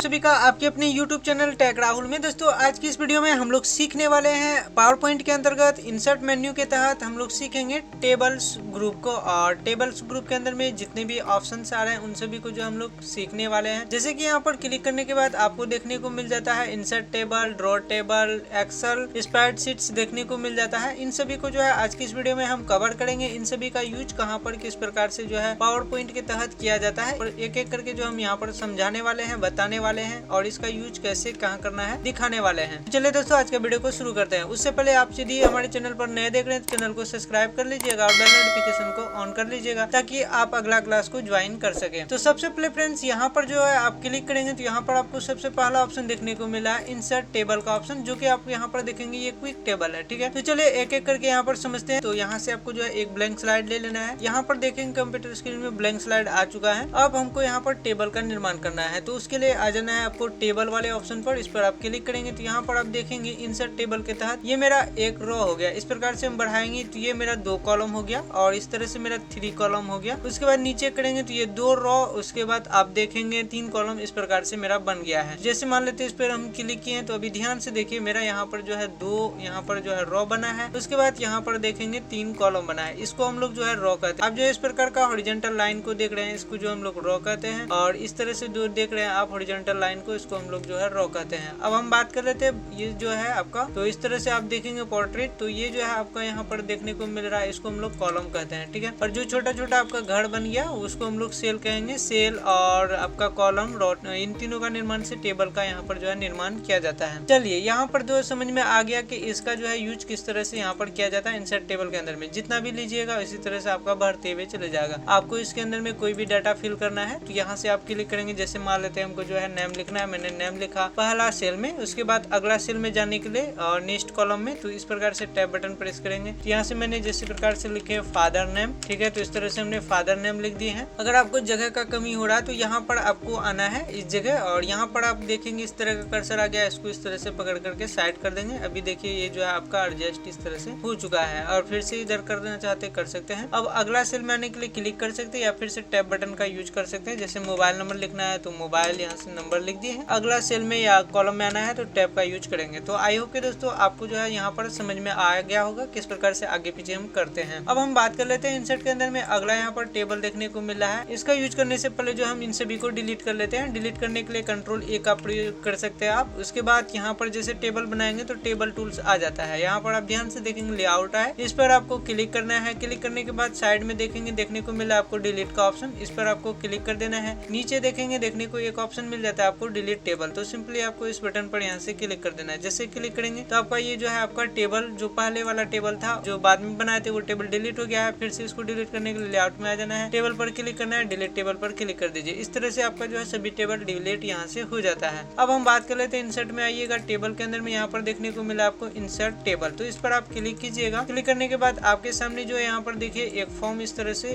सभी का आपके अपने YouTube चैनल टेक राहुल में। दोस्तों आज की इस वीडियो में हम लोग सीखने वाले हैं पावर पॉइंट के अंतर्गत इंसर्ट मेन्यू के तहत हम लोग सीखेंगे टेबल्स ग्रुप को। और टेबल्स ग्रुप के अंदर में जितने भी ऑप्शंस आ रहे हैं उन सभी को जो हम लोग सीखने वाले हैं। जैसे कि यहाँ पर क्लिक करने के बाद आपको देखने को मिल जाता है insert table, draw table, Excel spreadsheets देखने को मिल जाता है। इन सभी को जो है आज की इस वीडियो में हम कवर करेंगे। इन सभी का यूज कहाँ पर किस प्रकार से जो है पावर पॉइंट के तहत किया जाता है और एक एक करके जो हम यहाँ पर समझाने वाले हैं, बताने वाले हैं और इसका यूज कैसे कहाँ करना है दिखाने वाले हैं। चलिए दोस्तों आज के वीडियो को शुरू करते हैं। उससे पहले आप यदि हमारे चैनल पर नए देख रहे हैं तो चैनल को सब्सक्राइब कर लीजिएगा और बेल नोटिफिकेशन को ऑन कर लीजिएगा ताकि आप अगला क्लास को ज्वाइन कर सके। तो सबसे पहले फ्रेंड्स यहाँ पर जो है आप क्लिक करेंगे तो यहाँ पर आपको सबसे पहला ऑप्शन देखने को मिला है इंसर्ट टेबल का ऑप्शन, जो की आप यहाँ पर देखेंगे ये क्विक टेबल है। ठीक है, तो चलिए एक एक करके यहाँ पर समझते हैं। तो यहाँ से आपको जो है एक ब्लैंक स्लाइड ले लेना है। यहाँ पर देखेंगे कंप्यूटर स्क्रीन में ब्लैंक स्लाइड आ चुका है। अब हमको यहाँ पर टेबल का निर्माण करना है, तो उसके लिए आ जाना है आपको टेबल वाले ऑप्शन पर। इस पर आप क्लिक करेंगे तो यहाँ पर आप देखेंगे इंसर्ट टेबल के तहत ये मेरा एक रो हो गया। इस प्रकार से हम बढ़ाएंगे तो ये मेरा 2 कॉलम हो गया और इस तरह से मेरा 3 कॉलम हो गया। उसके बाद नीचे करेंगे तो ये 2 रो, उसके बाद आप देखेंगे 3 कॉलम। इस प्रकार से मेरा बन गया है। जैसे मान लेते हैं इस पर हम क्लिक किए तो अभी ध्यान से देखिए मेरा यहाँ पर जो है 2 यहाँ पर जो है रो बना है। उसके बाद यहाँ पर देखेंगे 3 कॉलम बना है। इसको हम लोग जो है रो कहते हैं। आप जो इस प्रकार का हॉरिजॉन्टल लाइन को देख रहे हैं इसको जो हम लोग रो कहते हैं और इस तरह से जो देख रहे हैं आप हॉरिजॉन्टल लाइन को, इसको हम लोग जो है रो कहते हैं। अब हम बात कर लेते हैं ये जो है आपका, तो इस तरह से आप देखेंगे पोर्ट्रेट, तो ये जो है आपका यहाँ पर देखने को मिल रहा है, इसको हम लोग कॉलम कहते हैं। ठीक है, और जो छोटा छोटा आपका घर बन गया उसको हम लोग सेल कहेंगे। सेल और आपका कॉलम, इन तीनों का निर्माण से टेबल का यहाँ पर जो है निर्माण किया जाता है। चलिए यहाँ पर जो समझ में आ गया कि इसका जो है यूज किस तरह से यहाँ पर किया जाता है। इंसर्ट टेबल के अंदर में जितना भी लीजिएगा इसी तरह से आपका बढ़ते हुए चले जाएगा। आपको इसके अंदर में कोई भी डाटा फिल करना है तो यहाँ से आप क्लिक करेंगे। जैसे मान लेते हैं हमको जो है नेम लिखना है, मैंने नेम लिखा पहला सेल में। उसके बाद अगला सेल में जाने के लिए और नेक्स्ट कॉलम में तो इस प्रकार से टैब बटन प्रेस करेंगे। तो यहाँ से मैंने जैसे प्रकार से लिखे फादर नेम। ठीक है, तो इस तरह से हमने फादर नेम लिख दिए हैं। अगर आपको जगह का कमी हो रहा है तो यहाँ पर आपको आना है इस जगह और यहाँ पर आप देखेंगे इस तरह का कर्सर आ गया। इसको इस तरह से पकड़ करके साइड कर देंगे। अभी देखिए ये जो है आपका एडजस्ट इस तरह से हो चुका है और फिर से इधर कर देना चाहते कर सकते हैं। अब अगला सेल में आने के लिए क्लिक कर सकते हैं या फिर से टैब बटन का यूज कर सकते हैं। जैसे मोबाइल नंबर लिखना है तो मोबाइल यहाँ से नंबर लिख दिए हैं। अगला सेल में या कॉलम में आना है तो टैब का यूज करेंगे। तो आई होप कि दोस्तों आपको जो है यहाँ पर समझ में आ गया होगा किस प्रकार से आगे पीछे हम करते हैं। अब हम बात कर लेते हैं इंसर्ट के अंदर में अगला यहाँ पर टेबल देखने को मिल रहा है। इसका यूज करने से पहले जो हम इन सभी को डिलीट कर लेते हैं। डिलीट करने के लिए Ctrl+A का प्रयोग कर सकते हैं आप। उसके बाद यहाँ पर जैसे टेबल बनाएंगे तो टेबल टूल्स आ जाता है। यहाँ पर आप ध्यान से देखेंगे लेआउट है, इस पर आपको क्लिक करना है। क्लिक करने के बाद साइड में देखेंगे देखने को मिला आपको डिलीट का ऑप्शन, इस पर आपको क्लिक कर देना है। नीचे देखेंगे देखने को एक ऑप्शन मिल जाता है आपको डिलीट टेबल, तो सिंपली आपको इस बटन पर यहाँ से क्लिक कर देना है। जैसे क्लिक करेंगे तो आपका ये जो है आपका टेबल, जो पहले वाला टेबल था जो बाद में बनाए थे वो टेबल डिलीट हो गया है। फिर से इसको डिलीट करने के लिए लेआउट में आ जाना है, टेबल पर क्लिक करना है, डिलीट टेबल पर क्लिक कर दीजिए। इस तरह से आपका जो है सभी टेबल डिलीट यहाँ से हो जाता है। अब हम बात कर लेते हैं इंसर्ट में आइएगा। टेबल के अंदर में यहाँ पर देखने को मिला आपको इंसर्ट टेबल, तो इस पर आप क्लिक कीजिएगा। क्लिक करने के बाद आपके सामने जो है यहाँ पर देखिए एक फॉर्म इस तरह से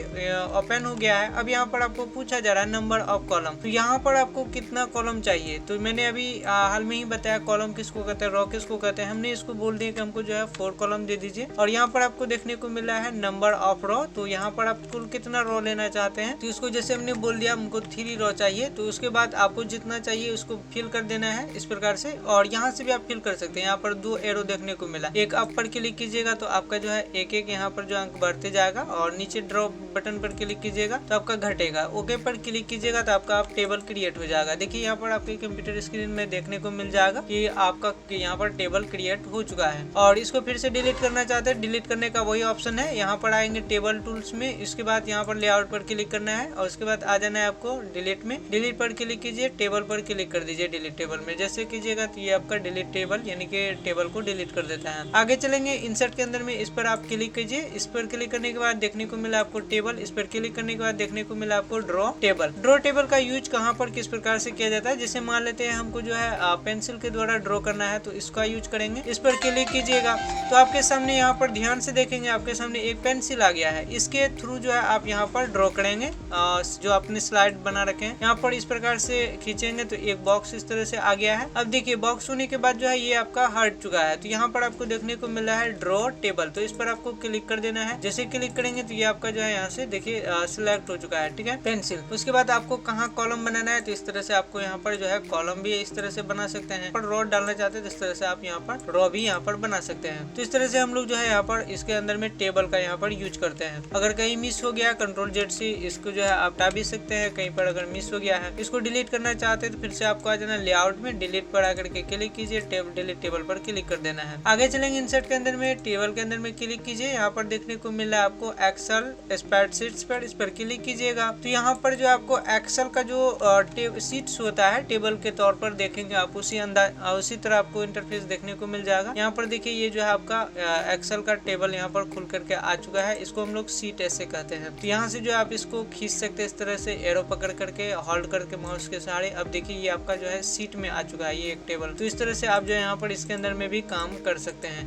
ओपन हो गया है। अब यहाँ पर आपको पूछा जा रहा है नंबर ऑफ कॉलम, तो यहाँ पर आपको कितना कॉलम चाहिए। तो मैंने अभी हाल में ही बताया कॉलम किसको कहते हैं, रो किसको कहते हैं। हमने इसको बोल दिया कि हमको जो है 4 कॉलम दे दीजिए। और यहाँ पर आपको देखने को मिला है नंबर ऑफ रो, तो यहाँ पर आप कुल कितना रो लेना चाहते हैं। तो इसको जैसे हमने बोल दिया हमको 3 रो चाहिए, तो उसके बाद आपको जितना चाहिए उसको फिल कर देना है इस प्रकार से। और यहाँ से भी आप फिल कर सकते हैं। यहाँ पर 2 एरो देखने को मिला, एक अप पर क्लिक कीजिएगा तो आपका जो है एक एक यहाँ पर जो अंक बढ़ते जाएगा और नीचे ड्रॉप बटन पर क्लिक कीजिएगा तो आपका घटेगा। ओके पर क्लिक कीजिएगा तो आपका टेबल क्रिएट हो जाएगा। देखिए यहाँ पर आपके कंप्यूटर स्क्रीन में देखने को मिल जाएगा कि आपका यहाँ पर टेबल क्रिएट हो चुका है। और इसको फिर से डिलीट करना चाहते हैं, डिलीट करने का वही ऑप्शन है। यहाँ पर आएंगे टेबल टूल्स में, इसके बाद यहाँ पर लेआउट पर क्लिक करना है और उसके बाद आ जाना है आपको डिलीट में। डिलीट पर क्लिक कीजिए, टेबल पर क्लिक कर दीजिए डिलीट टेबल में। जैसे कीजिएगा तो ये आपका डिलीट टेबल यानी कि टेबल को डिलीट कर देता है। आगे चलेंगे इंसर्ट के अंदर में, इस पर आप क्लिक कीजिए। इस पर क्लिक करने के बाद देखने को मिला आपको टेबल, इस पर क्लिक करने के बाद देखने को मिला आपको ड्रॉ टेबल। ड्रॉ टेबल का यूज कहाँ पर किस प्रकार से किया जाता है। जैसे मान लेते हैं हमको जो है पेंसिल के द्वारा ड्रॉ करना है तो इसका यूज करेंगे। इस पर क्लिक कीजिएगा तो आपके सामने यहाँ पर ध्यान से देखेंगे आपके सामने एक पेंसिल आ गया है। इसके थ्रू जो है आप यहाँ पर ड्रॉ करेंगे जो अपने स्लाइड बना रखे हैं। यहाँ पर इस प्रकार से खींचेंगे तो एक बॉक्स इस तरह से आ गया है। अब देखिए बॉक्स होने के बाद जो है ये आपका हट चुका है। तो यहाँ पर आपको देखने को मिला है ड्रॉ टेबल, तो इस पर आपको क्लिक कर देना है। जैसे क्लिक करेंगे तो ये आपका जो है यहाँ से देखिए सिलेक्ट हो चुका है। ठीक है, पेंसिल। उसके बाद आपको कहाँ कॉलम बनाना है तो इस तरह से आपको आपको यहाँ पर जो है कॉलम भी इस तरह से बना सकते हैं, पर रो डालना चाहते हैं तो इस तरह से आप यहाँ पर रो भी यहाँ पर बना सकते हैं। तो इस तरह से हम लोग जो है यहाँ पर इसके अंदर में टेबल का यहाँ पर यूज करते हैं। अगर कहीं मिस हो गया Ctrl+Z से इसको जो है आप हटा भी सकते हैं। कहीं पर अगर मिस हो गया है इसको डिलीट करना चाहते हैं तो फिर से आपको आ जाना लेआउट में, डिलीट पर आकर के क्लिक कीजिए, डिलीट टेबल पर क्लिक कर देना है। आगे चलेंगे इंसर्ट के अंदर में, टेबल के अंदर में क्लिक कीजिए। यहाँ पर देखने को मिल रहा है आपको एक्सेल स्प्रेडशीट्स पर, इस पर क्लिक कीजिएगा तो यहाँ पर जो आपको एक्सेल का जो शीट्स होता है टेबल के तौर पर देखेंगे आप, उसी तरह आपको इंटरफेस देखने को मिल जाएगा। यहाँ पर देखिए ये जो है आपका एक्सेल का टेबल यहाँ पर खुल करके आ चुका है। इसको हम लोग शीट ऐसे कहते हैं। तो यहाँ से जो आप इसको खींच सकते हैं इस तरह से एरो पकड़ करके, होल्ड करके माउस के सहारे। अब देखिए ये आपका जो है शीट में आ चुका है ये एक टेबल। तो इस तरह से आप जो है यहाँ पर इसके अंदर में भी काम कर सकते हैं।